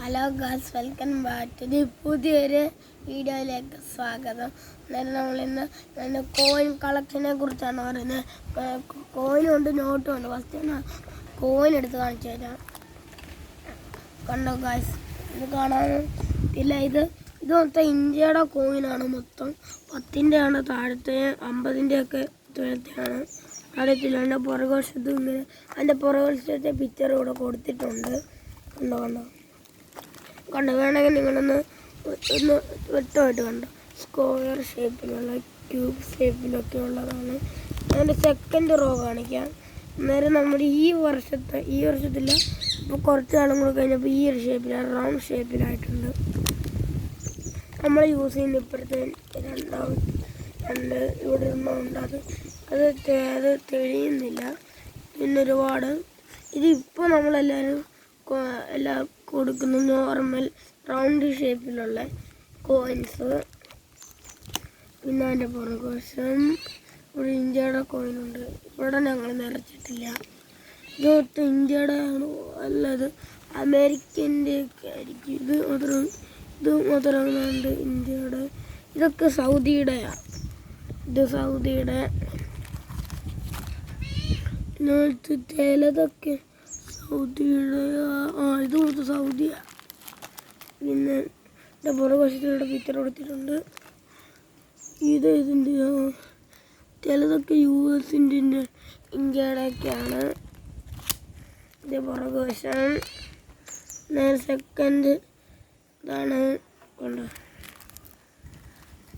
Hello guys, welcome back to the പുതിയൊരു വീഡിയോയിലേക്ക് സ്വാഗതം. അന്നേരം നമ്മളിന്ന് കോയിൻ കളക്ഷനെ കുറിച്ചാണ് പറയുന്നത്. കോയിനുണ്ട്, നോട്ടും ഉണ്ട്. ഫസ്റ്റ് കോയിൻ എടുത്ത് കാണിച്ചു തരാം. കണ്ടോ ഗായ്സ്, ഇത് കാണാനും ഇല്ല. ഇത് മൊത്തം ഇന്ത്യയുടെ കോയിനാണ്. മൊത്തം 10-ൻ്റെ ആണ്, താഴത്തെ 50-ൻ്റെ ഒക്കെ താഴത്തെയാണ്. അറിയത്തില്ല. അതിൻ്റെ പുറകുവശത്തും ഇങ്ങനെ അതിൻ്റെ പുറകുവശത്തെ പിക്ചർ ഇവിടെ കൊടുത്തിട്ടുണ്ട്. കണ്ടോ വേണമെങ്കിൽ നിങ്ങളൊന്ന് വ്യക്തമായിട്ട് കണ്ടോ. സ്ക്വയർ ഷേപ്പിലുള്ള, ക്യൂബ് ഷേപ്പിലൊക്കെ ഉള്ളതാണ്. അതിൻ്റെ സെക്കൻഡ് റോ കാണിക്കാം. അന്നേരം നമ്മുടെ ഈ വർഷത്തില്ല, ഇപ്പോൾ കുറച്ച് കാലം കൂടെ കഴിഞ്ഞപ്പോൾ ഈ ഒരു ഷേപ്പിലാണ്, റൗണ്ട് ഷേപ്പിലായിട്ടുണ്ട്. നമ്മൾ യൂസ് ചെയ്യുന്ന ഇപ്പോഴത്തെ രണ്ട് ഇവിടെ ഒന്നുണ്ട്. അത് തെളിയുന്നില്ല. പിന്നെ ഒരുപാട് ഇതിപ്പോൾ നമ്മളെല്ലാവരും എല്ലാം കൊടുക്കുന്നു നോർമൽ റൗണ്ട് ഷേപ്പിലുള്ള കോയിൻസ്. പിന്നെ അതിൻ്റെ പുറകുവശം ഇവിടെ ഇന്ത്യയുടെ കോയിനുണ്ട്. ഇവിടെ ഞങ്ങൾ നിറച്ചിട്ടില്ല. ഇത് ഇന്ത്യയുടെ ആണോ അല്ലത് അമേരിക്കൻ്റെ ഒക്കെ ആയിരിക്കും. ഇത് മാത്രമാണ് ഇന്ത്യയുടെ. ഇതൊക്കെ സൗദിയുടെയാണ്. ഇത് സൗദിയുടെ. ചിലതൊക്കെ സൗദിയുടെ. ഇത് കൊടുത്ത് സൗദിയാണ്. പിന്നെ എൻ്റെ പുറകുവശത്തിലൂടെ പിക്ചർ കൊടുത്തിട്ടുണ്ട്. ഇതിൻ്റെ ചിലതൊക്കെ US-ൻ്റെ ഇന്ത്യയുടെ ഒക്കെയാണ്. ഇതിൻ്റെ പുറകുവശം സെക്കൻഡ് ഇതാണ്. കണ്ടോ,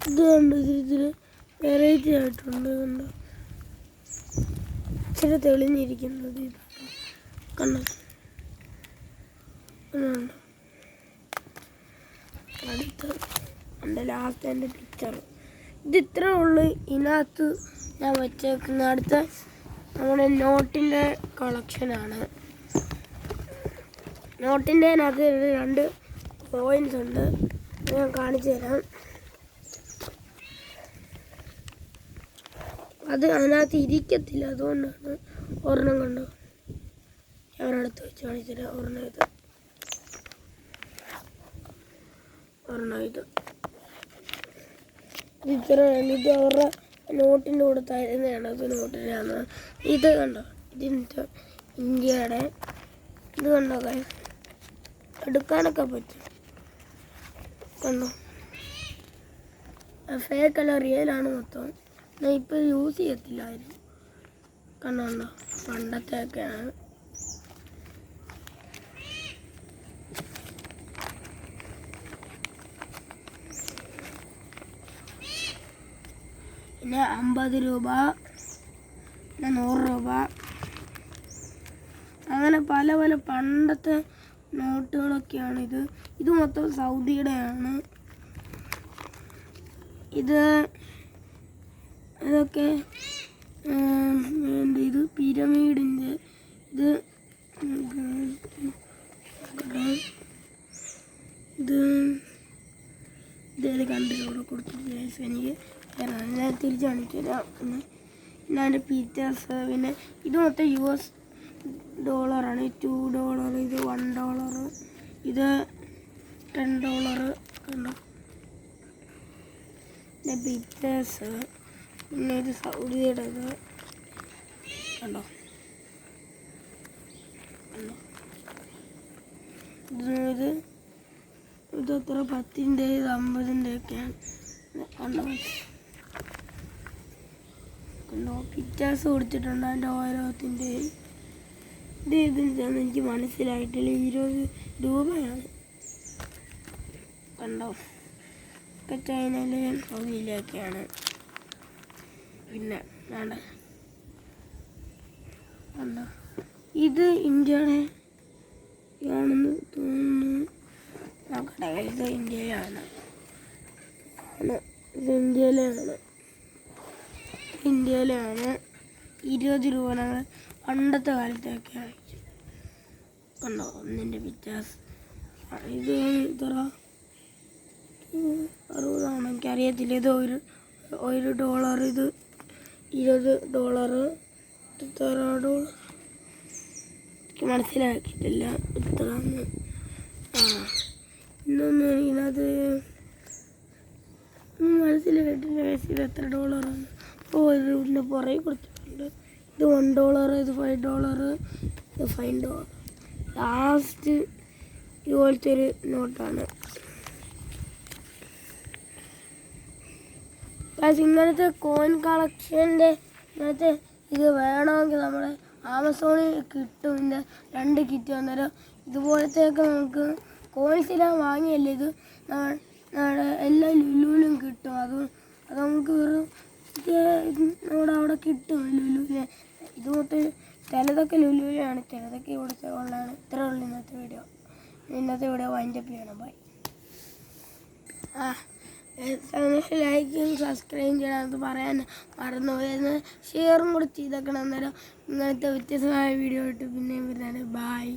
ഇത് കണ്ടോ, ഇതിൽ വെറൈറ്റി ആയിട്ടുണ്ട്. കണ്ടോ, ഇച്ചിരി തെളിഞ്ഞിരിക്കുന്നത് ഇതാണ്. കണ്ടോ, അടുത്ത എൻ്റെ ലാസ്റ്റ് എൻ്റെ പിക്ചർ. ഇത് ഇത്രേ ഉള്ളു ഇതിനകത്ത് ഞാൻ വെച്ചേക്കുന്ന. അടുത്ത നമ്മുടെ നോട്ടിൻ്റെ കളക്ഷനാണ്. നോട്ടിൻ്റെ അതിനകത്ത് 2 കോയിൻസ് ഉണ്ട്. ഞാൻ കാണിച്ചു തരാം. അത് അതിനകത്ത് ഇരിക്കത്തില്ല, അതുകൊണ്ടാണ്. ഒരെണ്ണം കണ്ടോ, ഒരിടത്ത് വെച്ച് കാണിച്ചു തരാം. ഒരെണ്ണം ഇത് ഇത് അവരുടെ നോട്ടിൻ്റെ കൂടെ തരുന്നതാണ്. ഇത് നോട്ടിനാണ്. ഇത് കണ്ടോ, ഇതിൻ്റെ ഇന്ത്യയുടെ. ഇത് കണ്ടോ, എടുക്കാനൊക്കെ പറ്റും. കണ്ടോ, ഫേക്ക് അല്ല, റിയലാണ് മൊത്തം. ഞാൻ ഇപ്പോൾ യൂസ് ചെയ്യത്തില്ലായിരുന്നു. കണ്ടോ, പണ്ടത്തെയൊക്കെയാണ്. പിന്നെ 50 രൂപ, പിന്നെ 100 രൂപ, അങ്ങനെ പല പല പണ്ടത്തെ നോട്ടുകളൊക്കെയാണ്. ഇത് മൊത്തം സൗദിയുടെയാണ്. ഇതൊക്കെ ഇത് പിരമിഡിൻ്റെ. ഇതേത് കണ്ടിലൂടെ കൊടുത്തിട്ട് എനിക്ക് ഞാൻ തിരിച്ചു കാണിച്ചു തരാം. പിന്നെ അതിൻ്റെ പിക്ചേഴ്സ്. പിന്നെ ഇത് മൊത്തം US ഡോളറാണ്. $2, ഇത് $1, ഇത് $10. കണ്ടോ, പിന്നെ പിക്ചേഴ്സ്. പിന്നെ ഇത് സൗദിയുടെ. കണ്ടോ, ഇത് എത്ര 10-ൻ്റെ, ഇത് 50-ൻ്റെ ഒക്കെയാണ്. കണ്ടോ, പിക്ചേഴ്സ് കൊടുത്തിട്ടുണ്ട് അതിൻ്റെ ഓരോത്തിൻ്റെ. ഇതിൽ എനിക്ക് മനസ്സിലായിട്ടില്ല. 20 രൂപയാണ്. കണ്ടോ, ഒക്കെ ചൈനയിലെ സൗദിയിലൊക്കെയാണ്. പിന്നെ കണ്ടോ, ഇത് ഇന്ത്യയുടെ ആണെന്ന് തോന്നുന്നു. നോക്കട്ടെ, ഇത് ഇന്ത്യയിലാണ്. ഇത് ഇന്ത്യയിലാണ്. 20 രൂപ ഞങ്ങൾ പണ്ടത്തെ കാലത്തൊക്കെ അയച്ചു. കണ്ടോ, ഒന്നിൻ്റെ പിക്ചേഴ്സ്. ഇത് ഇത്ര 60 എനിക്കറിയത്തില്ല. ഇത് $1, ഇത് $20. ഇത്ര ഡോളർ മനസ്സിലാക്കിയിട്ടില്ല. ഇത്ര ഇത് എത്ര ഡോളറാണ്? ഇതിൻ്റെ പുറകെ കൊടുത്തിട്ടുണ്ട്. ഇത് $1, ഇത് $5, ഇത് $5. ലാസ്റ്റ് ഇതുപോലത്തെ ഒരു നോട്ടാണ്. ഇങ്ങനത്തെ കോയിൻ കളക്ഷൻ്റെ ഇങ്ങനത്തെ ഇത് വേണമെങ്കിൽ നമ്മുടെ ആമസോണിൽ കിട്ടും. ഇതിൻ്റെ 2 കിറ്റ് അന്നേരം ഇതുപോലത്തെയൊക്കെ നമുക്ക് കോയിൻസിലാണ് വാങ്ങിയല്ലേ, ഇത് നമ്മുടെ എല്ലാ ലുലുവിലും കിട്ടും. അത് നമുക്ക് വെറും നമ്മുടെ അവിടെ കിട്ടും ലുലുവിലെ. ഇതുപോലത്തെ ചിലതൊക്കെ ലുലുവിലാണ്, ചിലതൊക്കെ ഇവിടുത്തെ ഉള്ളതാണ്. ഇത്രേ ഉള്ളൂ ഇന്നത്തെ വീഡിയോ വൈൻഡപ്പ് ചെയ്യണം. ബൈ. ലൈക്കും സബ്സ്ക്രൈബ് ചെയ്യണമെന്ന് പറയാൻ മറന്നുപോയെന്ന് ഷെയറും കൂടി ചെയ്തേക്കണം. അന്നേരം ഇങ്ങനത്തെ വ്യത്യസ്തമായ വീഡിയോ ഇട്ട് പിന്നെയും വരുന്നതാണ്. ബൈ.